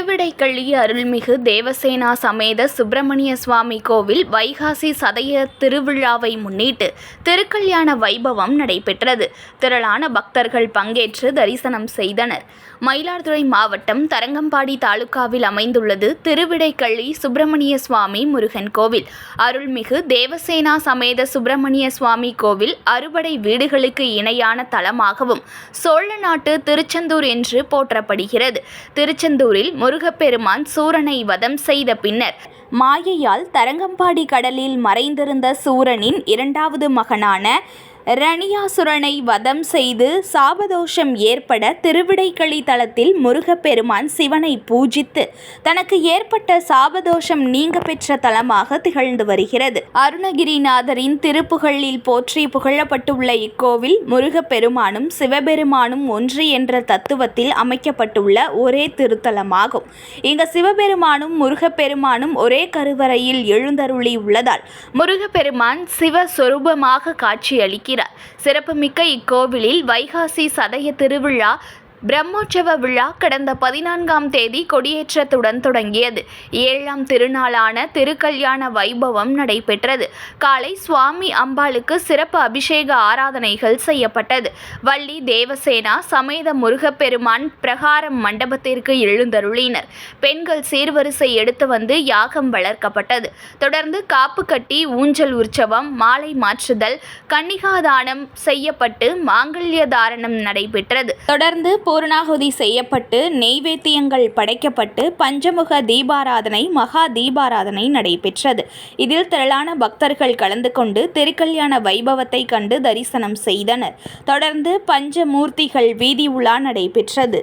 திருவிடைக்கள்ளி அருள்மிகு தேவசேனா சமேத சுப்பிரமணிய சுவாமி கோவில் வைகாசி சதய திருவிழாவை முன்னிட்டு திருக்கல்யாண வைபவம் நடைபெற்றது. திரளான பக்தர்கள் பங்கேற்று தரிசனம் செய்தனர். மயிலாடுதுறை மாவட்டம் தரங்கம்பாடி தாலுகாவில் அமைந்துள்ளது திருவிடைக்கள்ளி சுப்பிரமணிய சுவாமி முருகன் கோவில். அருள்மிகு தேவசேனா சமேத சுப்பிரமணிய சுவாமி கோவில் அறுபடை வீடுகளுக்கு இணையான தலமாகவும் சோழ நாட்டு திருச்செந்தூர் என்று போற்றப்படுகிறது. திருச்செந்தூரில் முருகப்பெருமான் சூரனை வதம் செய்த பின்னர் மாயையால் தரங்கம்பாடி கடலில் மறைந்திருந்த சூரனின் இரண்டாவது மகனான ரணியாசுரனை வதம் செய்து சாபதோஷம் ஏற்பட திருவிடைக்கள்ளி தலத்தில் முருகப்பெருமான் சிவனை பூஜித்து தனக்கு ஏற்பட்ட சாபதோஷம் நீங்க பெற்ற தலமாக திகழ்ந்து வருகிறது. அருணகிரிநாதரின் திருப்புகழில் போற்றி புகழப்பட்டுள்ள இக்கோவில் முருகப்பெருமானும் சிவபெருமானும் ஒன்று என்ற தத்துவத்தில் அமைக்கப்பட்டுள்ள ஒரே திருத்தலமாகும். இங்கு சிவபெருமானும் முருகப்பெருமானும் ஒரே கருவறையில் எழுந்தருளி உள்ளதால் முருகப்பெருமான் சிவஸ்வரூபமாக காட்சியளிக்கிறார். சிறப்புமிக்க இக்கோவிலில் வைகாசி சதய திருவிழா பிரம்மோற்சவ விழா கடந்த 14ஆம் தேதி கொடியேற்றத்துடன் தொடங்கியது. 7ஆம் திருநாளான திருக்கல்யாண வைபவம் நடைபெற்றது. காலை சுவாமி அம்பாளுக்கு சிறப்பு அபிஷேக ஆராதனைகள் செய்யப்பட்டது. வள்ளி தேவசேனா சமேத முருகப்பெருமான் பிரகாரம் மண்டபத்திற்கு எழுந்தருளினர். பெண்கள் சீர்வரிசை எடுத்து வந்து யாகம் வளர்க்கப்பட்டது. தொடர்ந்து காப்பு கட்டி ஊஞ்சல் உற்சவம், மாலை மாற்றுதல், கன்னிகாதானம் செய்யப்பட்டு மாங்கல்ய தாரணம் நடைபெற்றது. தொடர்ந்து பூர்ணாகுதி செய்யப்பட்டு நெய்வேத்தியங்கள் படைக்கப்பட்டு பஞ்சமுக தீபாராதனை, மகா தீபாராதனை நடைபெற்றது. இதில் திரளான பக்தர்கள் கலந்து கொண்டு திருக்கல்யாண வைபவத்தை கண்டு தரிசனம் செய்தனர். தொடர்ந்து பஞ்சமூர்த்திகள் வீதி உலா நடைபெற்றது.